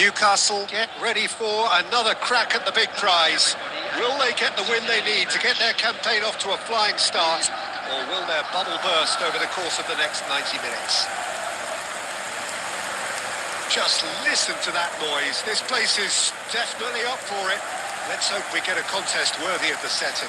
Newcastle get ready for another crack at the big prize. Will they get the win they need to get their campaign off to a flying start, or will their bubble burst over the course of the next 90 minutes? Just listen to that noise. This place is definitely up for it. Let's hope we get a contest worthy of the setting.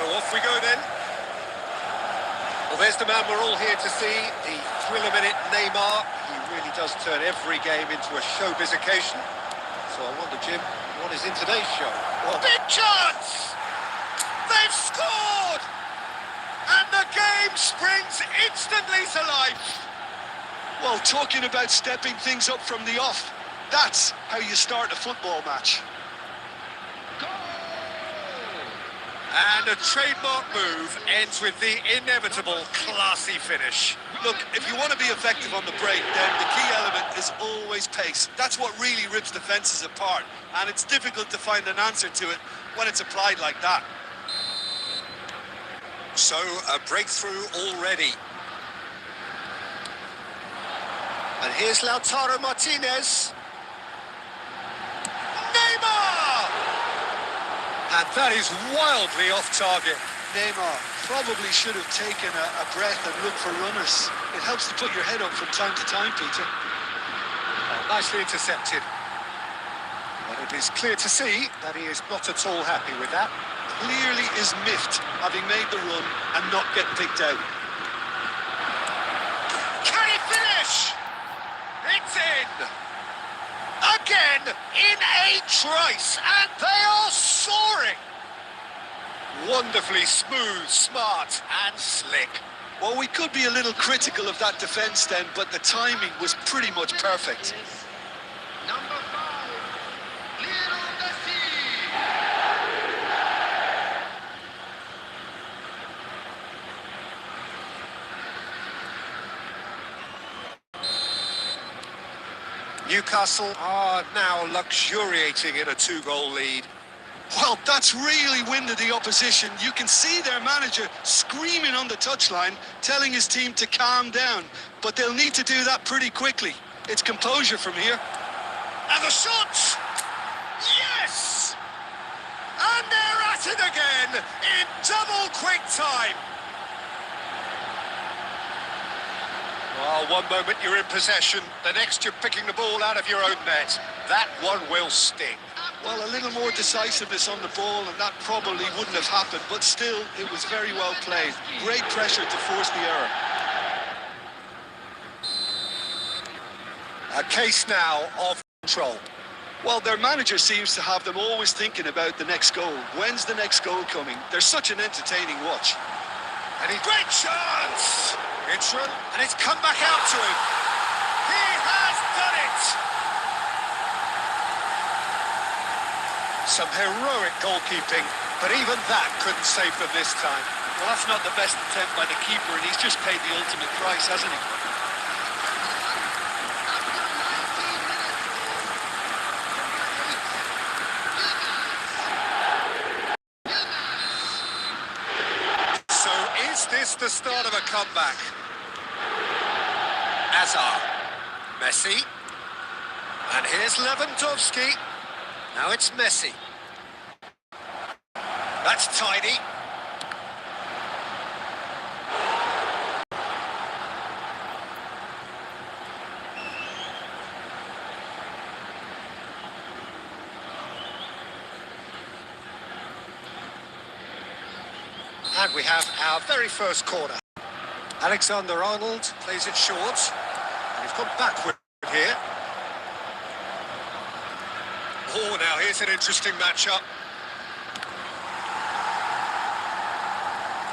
Off we go then. Well, there's the man we're all here to see, the thriller-minute Neymar. He really does turn every game into a showbiz occasion. So I wonder, Jim, what is in today's show? Well, big chance! They've scored! And the game springs instantly to life. Well, talking about stepping things up from the off, that's how you start a football match. And a trademark move ends with the inevitable classy finish. Look, if you want to be effective on the break, then the key element is always pace. That's what really rips defences apart, and it's difficult to find an answer to it when it's applied like that. So, a breakthrough already. And here's Lautaro Martinez. Neymar! And that is wildly off target. Neymar probably should have taken a breath and looked for runners. It helps to put your head up from time to time, Peter. Oh, nicely intercepted. But it is clear to see that he is not at all happy with that. Clearly is miffed, having made the run and not get picked out. Can he finish? It's in! Again, in a trice, and they are soaring! Wonderfully smooth, smart, and slick. Well, we could be a little critical of that defence then, but the timing was pretty much perfect. Number 5, Lionel Messi. Newcastle are now luxuriating in a 2-goal lead. Well, that's really winded the opposition. You can see their manager screaming on the touchline, telling his team to calm down. But they'll need to do that pretty quickly. It's composure from here. And the shot! Yes! And they're at it again in double quick time. Well, one moment you're in possession, the next you're picking the ball out of your own net. That one will sting. Well, a little more decisiveness on the ball and that probably wouldn't have happened, but still, it was very well played. Great pressure to force the error. A case now of control. Well, their manager seems to have them always thinking about the next goal. When's the next goal coming? They're such an entertaining watch. And a great chance! It's run, and it's come back out to him. He has done it! Some heroic goalkeeping, but even that couldn't save them this time. Well, that's not the best attempt by the keeper, and he's just paid the ultimate price, hasn't he? So is this the start of a comeback? Hazard, Messi, and here's Lewandowski. Now it's Messi. That's tidy. And we have our very first corner. Alexander-Arnold plays it short. And he's gone backward here. Oh, now here's an interesting matchup.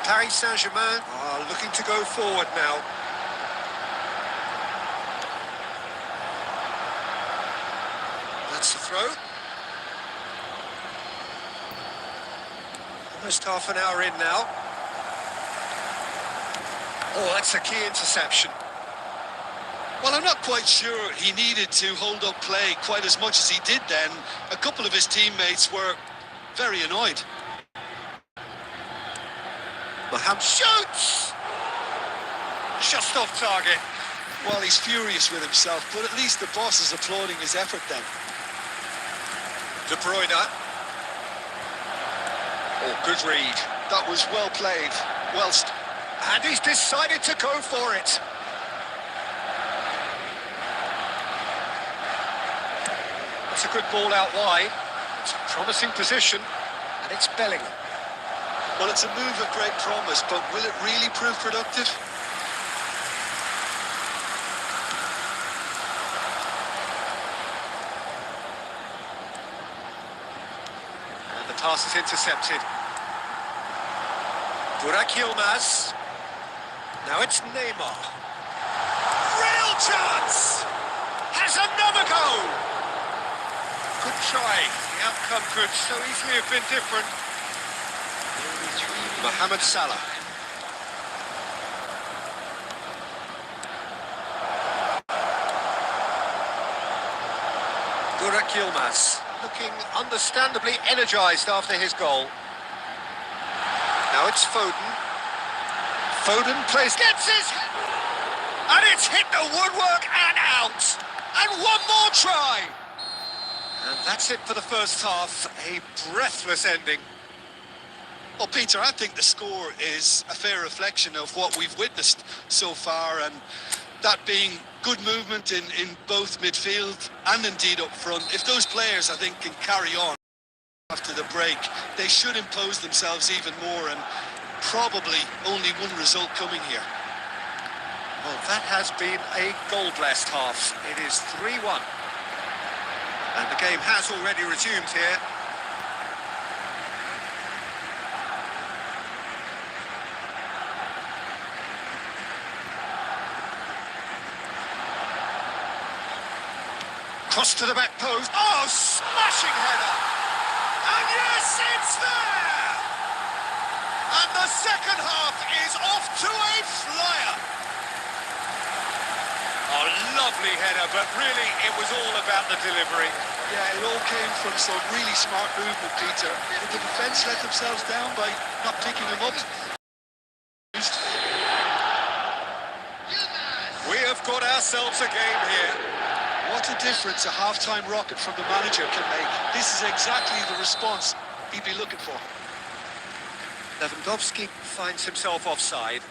Paris Saint-Germain are looking to go forward now. That's the throw. Almost half an hour in now. Oh, that's a key interception. Well, I'm not quite sure he needed to hold up play quite as much as he did then. A couple of his teammates were very annoyed. Mohamed shoots! Just off target. Well, he's furious with himself, but at least the boss is applauding his effort then. De Bruyne. Oh, good read. That was well played. And he's decided to go for it. That's a good ball out wide. It's a promising position, and it's Bellingham. Well, it's a move of great promise, but will it really prove productive? And the pass is intercepted. Burak Yilmaz. Now it's Neymar. Real chance! Has another goal! Good try. The outcome could so easily have been different. Mohamed Salah. Burak Yilmaz, looking understandably energised after his goal. Now it's Foden. Foden plays, gets his, and it's hit the woodwork and out. And one more try. And that's it for the first half. A breathless ending. Well, Peter, I think the score is a fair reflection of what we've witnessed so far, and that being good movement in both midfield and indeed up front. If those players, I think, can carry on after the break, they should impose themselves even more, and probably only one result coming here. Well, that has been a goal-blessed half. It is 3-1. And the game has already resumed here. Cross to the back post. Oh, smashing header! And yes, it's there! And the second half is off to a flyer. Oh, lovely header, but really it was all about the delivery. Yeah, it all came from some really smart movement, Peter. Did the defence let themselves down by not picking him up? We have got ourselves a game here. What a difference a half-time rocket from the manager can make. This is exactly the response he'd be looking for. Lewandowski finds himself offside.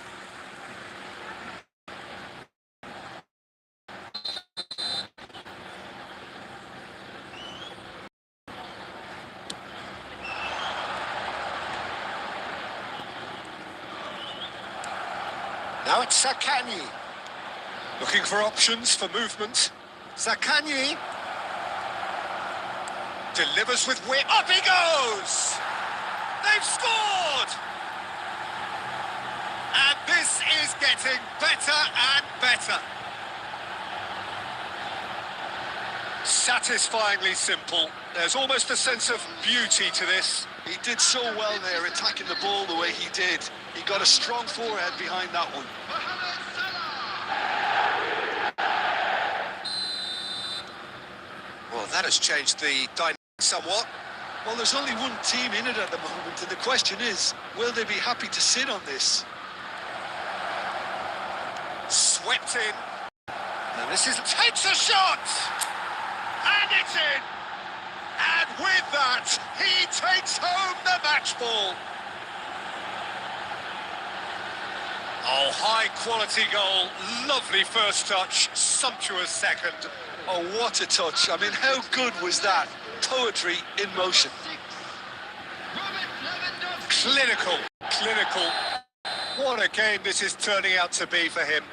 Now it's Zaccagni. Looking for options for movement. Zaccagni delivers with wit. Up he goes! They've scored! And this is getting better and better. Satisfyingly simple. There's almost a sense of beauty to this. He did so well there, attacking the ball the way he did. He got a strong forehead behind that one. Well, that has changed the dynamic somewhat. Well, there's only one team in it at the moment, and the question is, will they be happy to sit on this? Swept in. And this is... takes a shot! And it's in! And with that, he takes home the match ball. Oh, high-quality goal. Lovely first touch. Sumptuous second. Oh, what a touch. I mean, how good was that? Poetry in motion. Clinical. What a game this is turning out to be for him.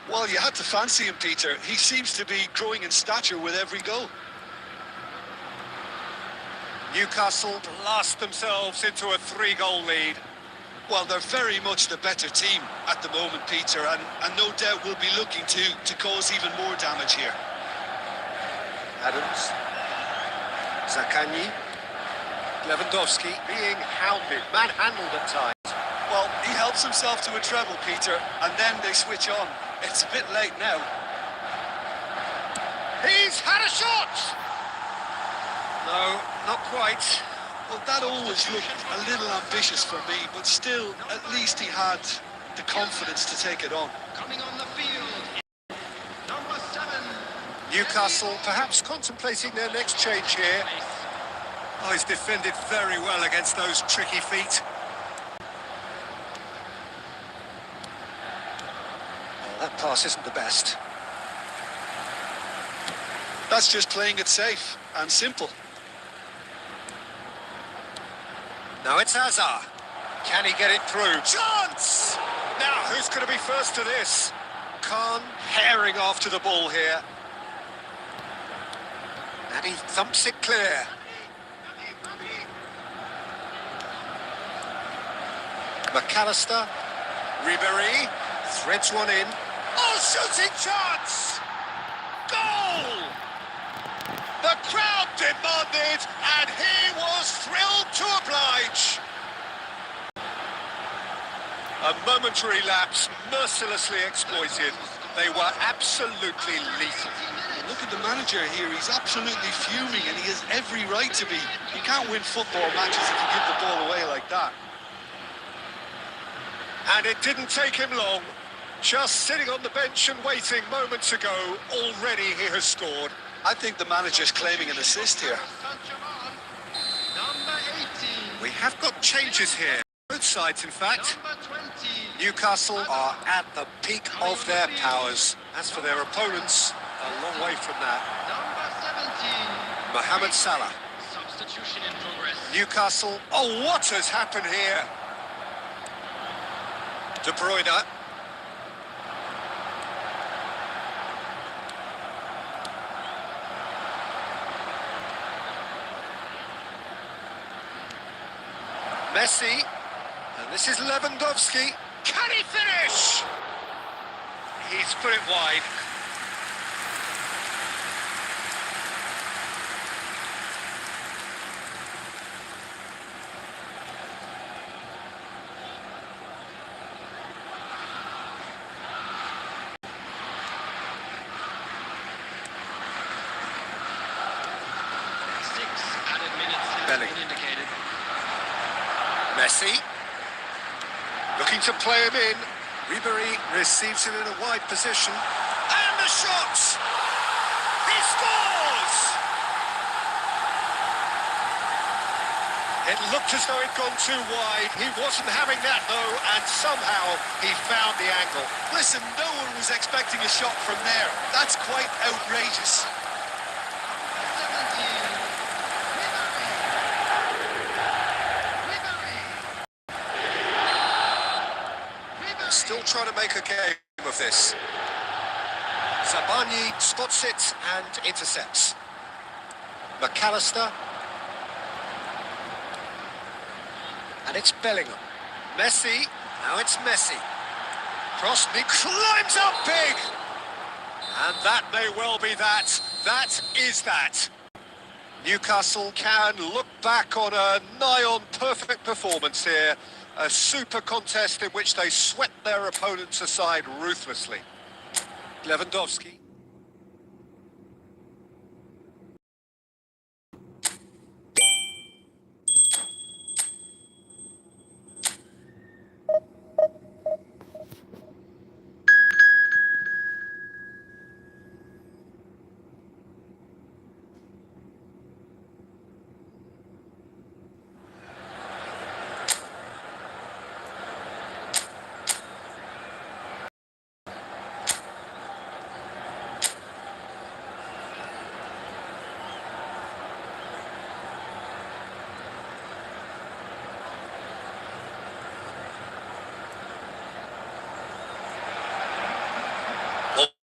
Well, you had to fancy him, Peter. He seems to be growing in stature with every goal. Newcastle blast themselves into a 3-goal lead. Well, they're very much the better team at the moment, Peter, and no doubt will be looking to cause even more damage here. Adams. Zaccagni. Lewandowski being hounded, manhandled at times. Well, he helps himself to a treble, Peter, and then they switch on. It's a bit late now. He's had a shot! No, not quite. Well, that always looked a little ambitious for me, but still, at least he had the confidence to take it on. Coming on the field, number 7. Newcastle perhaps contemplating their next change here. Oh, he's defended very well against those tricky feet. Oh, that pass isn't the best. That's just playing it safe and simple. Now it's Hazard. Can he get it through? Chance! Now, who's going to be first to this? Khan herring after the ball here. And he thumps it clear. McAllister. Ribéry threads one in. Oh, shooting chance! Goal! The crowd demanded, and he was thrilled to oblige. A momentary lapse, mercilessly exploited. They were absolutely lethal. Look at the manager here, he's absolutely fuming and he has every right to be. You can't win football matches if you give the ball away like that. And it didn't take him long. Just sitting on the bench and waiting moments ago, already he has scored. I think the manager's claiming an assist here. Number 18. We have got changes here. Both sides, in fact. Number 20. Newcastle are at the peak of their powers. As for their opponents, a long way from that. Number 17. Mohamed Salah. Substitution in progress. Newcastle. Oh, what has happened here? De Bruyne. Messi. And this is Lewandowski. Can he finish? He's put it wide. Bellingham. Indicated. Messi. Looking to play him in. Ribéry receives it in a wide position. And the shot! He scores! It looked as though it'd gone too wide. He wasn't having that, though, and somehow he found the angle. Listen, no one was expecting a shot from there. That's quite outrageous. 17. Still trying to make a game of this. Zabarnyi spots it and intercepts. McAllister. And it's Bellingham. Messi. Now it's Messi. Cross, he climbs up big! And that may well be that. That is that. Newcastle can look back on a nigh-on perfect performance here. A super contest in which they swept their opponents aside ruthlessly. Lewandowski.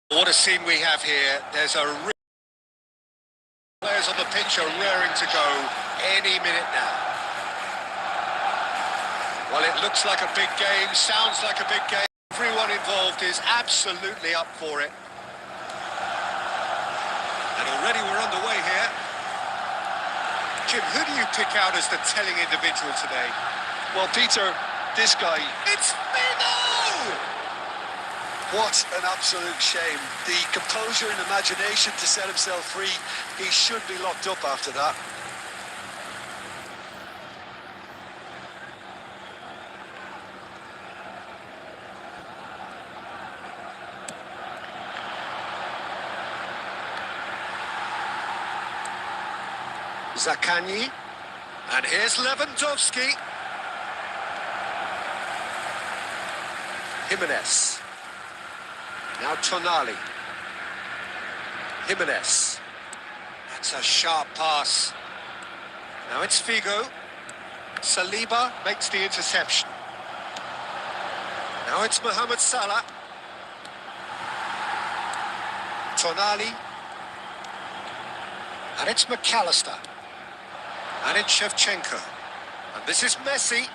What a scene we have here. There's a players on the pitch are raring to go any minute now. Well, it looks like a big game, sounds like a big game. Everyone involved is absolutely up for it. And already we're underway here. Jim, who do you pick out as the telling individual today? Well, Peter, this guy, It's Figo! what an absolute shame. The composure and imagination to set himself free. He should be locked up after that. Zaccagni. And here's Lewandowski. Jimenez. Now Tonali. Jimenez. That's a sharp pass. Now it's Figo. Saliba makes the interception. Now it's Mohamed Salah. Tonali. And it's McAllister. And it's Shevchenko. And this is Messi.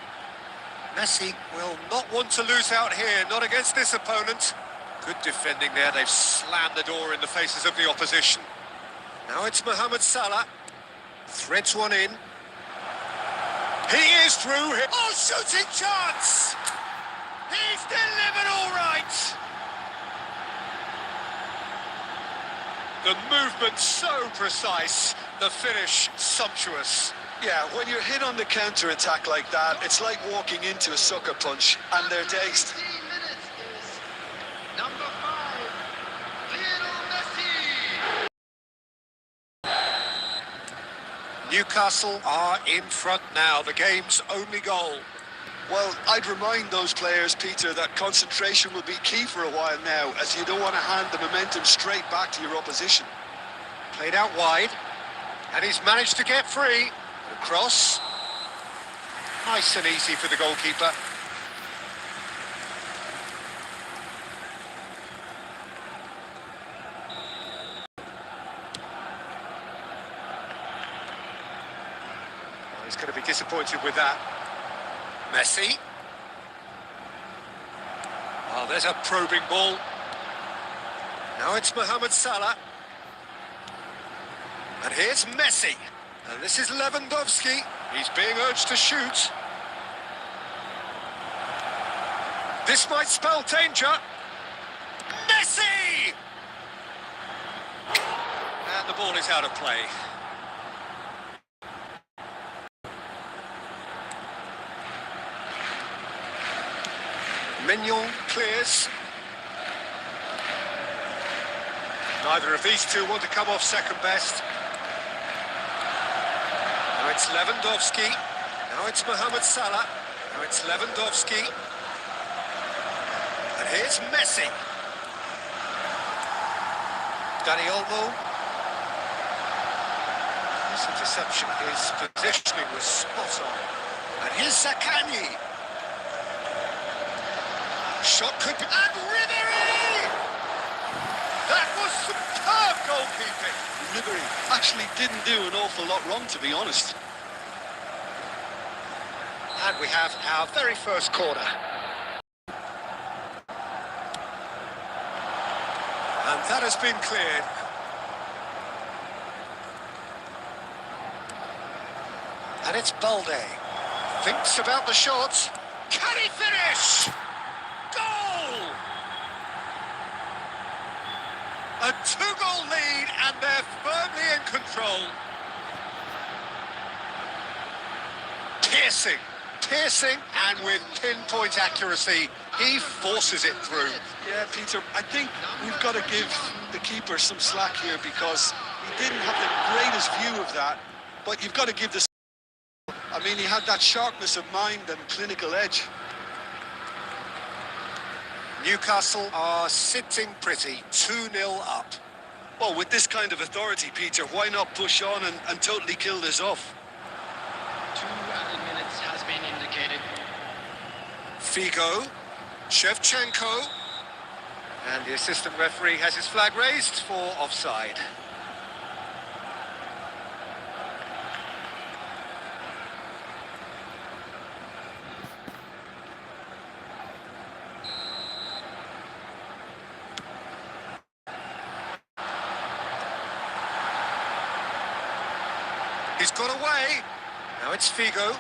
Messi will not want to lose out here, not against this opponent. Good defending there, they've slammed the door in the faces of the opposition. Now it's Mohamed Salah. Threads one in. He is through here. Oh, shooting chance! He's delivered all right! The movement so precise, the finish sumptuous. Yeah, when you're hit on the counter-attack like that, it's like walking into a sucker punch, and they're dazed. 15 minutes is number 5, Lionel Messi. Newcastle are in front now, the game's only goal. Well, I'd remind those players, Peter, that concentration will be key for a while now, as you don't want to hand the momentum straight back to your opposition. Played out wide, and he's managed to get free. The cross. Nice and easy for the goalkeeper. Oh, he's going to be disappointed with that. Messi. Oh, there's a probing ball. Now it's Mohamed Salah. And here's Messi. And this is Lewandowski. He's being urged to shoot. This might spell danger. Messi! And the ball is out of play. Mignon clears. Neither of these two want to come off second best. Now it's Lewandowski. Now it's Mohamed Salah. Now it's Lewandowski. And here's Messi. Dani Olmo. This interception, his positioning was spot on. And here's Zaccagni. Shot could be... And Ribéry! That was superb goalkeeping. Ribéry actually didn't do an awful lot wrong, to be honest. And we have our very first corner. And that has been cleared. And it's Balde. Thinks about the shot. Can he finish? Goal! A two-goal lead, and they're firmly in control. Piercing, and with pinpoint accuracy, he forces it through. Yeah, Peter, I think we've got to give the keeper some slack here, because he didn't have the greatest view of that, but you've got to give this... I mean, he had that sharpness of mind and clinical edge. Newcastle are sitting pretty, 2-0 up. Well, with this kind of authority, Peter, why not push on and totally kill this off? 2 added minutes has been indicated. Figo, Shevchenko, and the assistant referee has his flag raised for offside. He's got away. Now it's Figo.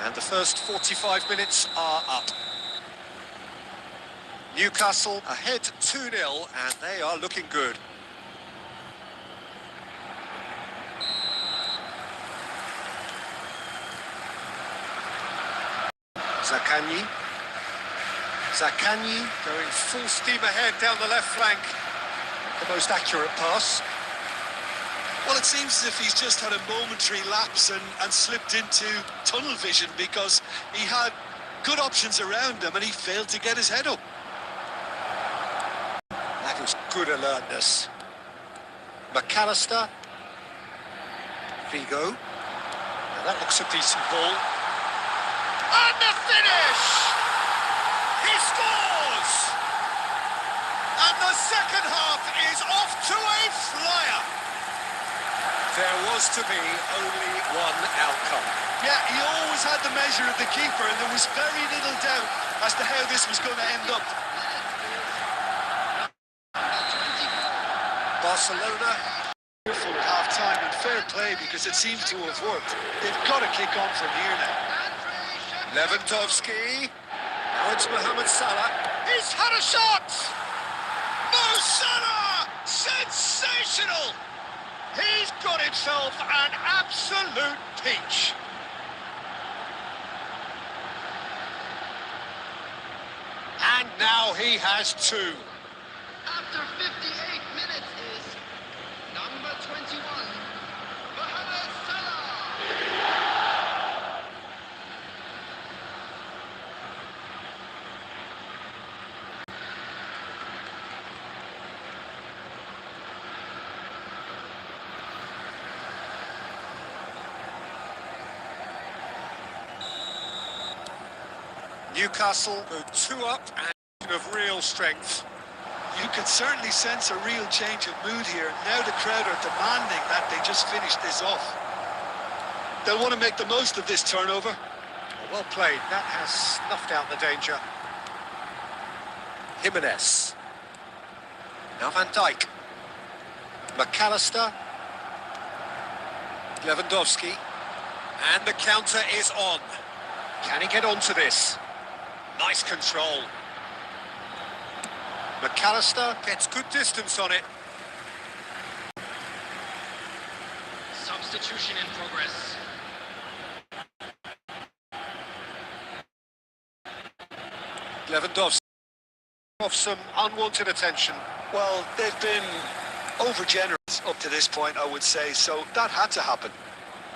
And the first 45 minutes are up. Newcastle ahead 2-0, and they are looking good. Zaccagni. Zaccagni going full steam ahead down the left flank. The most accurate pass. Well, it seems as if he's just had a momentary lapse and slipped into tunnel vision, because he had good options around him and he failed to get his head up. That is good alertness. McAllister. Figo. Now that looks a decent ball. And the finish! He scores! And the second half is off to a flyer. There was to be only one outcome. Yeah, he always had the measure of the keeper, and there was very little doubt as to how this was going to end up. Barcelona. Beautiful at half-time, and fair play, because it seems to have worked. They've got to kick on from here now. Lewandowski. Now it's Mohamed Salah. He's had a shot! Mo Salah! Sensational! He's got himself an absolute peach. And now he has two. After 58 minutes is number 21, Mohamed Salah. Newcastle go 2 up and of real strength. You can certainly sense a real change of mood here. Now the crowd are demanding that they just finish this off. They'll want to make the most of this turnover. Well played. That has snuffed out the danger. Jimenez. Now Van Dijk. McAllister. Lewandowski. And the counter is on. Can he get onto this? Nice control. McAllister gets good distance on it. Substitution in progress. Lewandowski off some unwanted attention. Well, they've been over-generous up to this point, I would say, so that had to happen.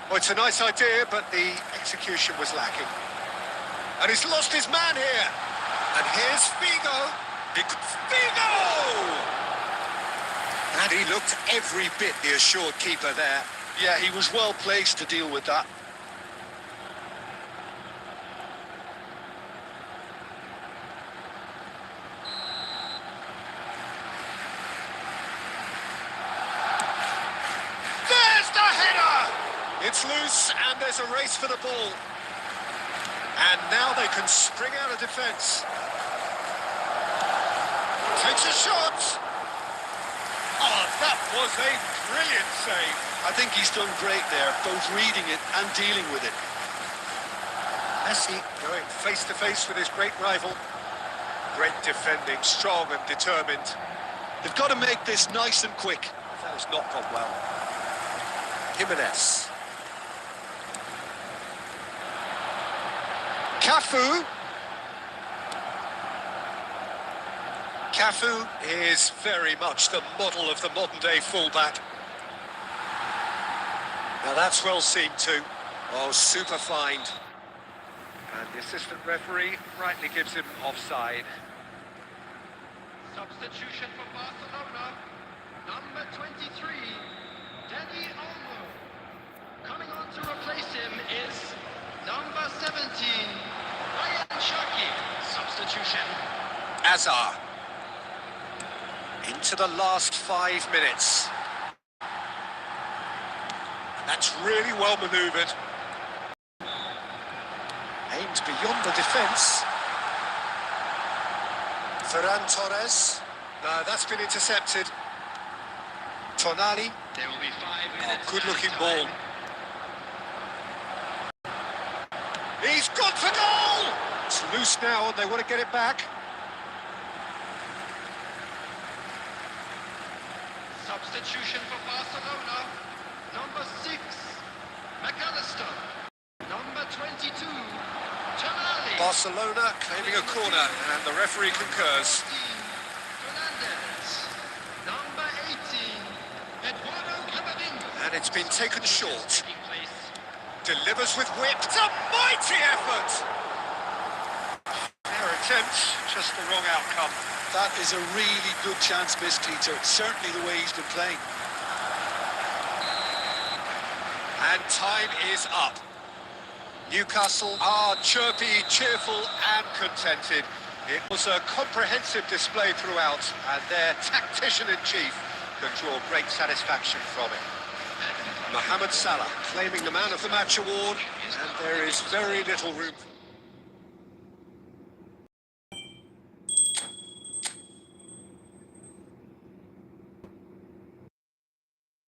Well, it's a nice idea, but the execution was lacking. And he's lost his man here. And here's Figo. Figo! And he looked every bit the assured keeper there. Yeah, he was well placed to deal with that. There's the header! It's loose and there's a race for the ball. And now they can spring out of defence. Takes a shot. Oh, that was a brilliant save. I think he's done great there, both reading it and dealing with it. Messi going face to face with his great rival. Great defending, strong and determined. They've got to make this nice and quick. That has not gone well. Jimenez. Cafu. Cafu is very much the model of the modern-day fullback. Now that's well seen too. Oh, super find. And the assistant referee rightly gives him offside. Substitution for Barcelona, number 23, Dani Olmo. Coming on to replace him is number 17, Ryan Cherki. Substitution. Azar. Into the last 5 minutes. And that's really well manoeuvred. Aimed beyond the defence. Ferran Torres. No, that's been intercepted. Tonali. There will be 5 minutes. Good-looking half-time. ball. He's gone for goal! It's loose now and they want to get it back. Substitution for Barcelona. Number 6, McAllister. Number 22, Tonali. Barcelona claiming a corner and the referee concurs. Fernandez. Number 18, Eduardo Camavinga. And it's been taken short. Taking place. Delivers with whip. It's a mighty effort! Their attempt, just the wrong outcome. That is a really good chance missed, Peter. Certainly the way he's been playing. And time is up. Newcastle are chirpy, cheerful and contented. It was a comprehensive display throughout and their tactician-in-chief can draw great satisfaction from it. Mohamed Salah claiming the Man of the Match award, and there is very little room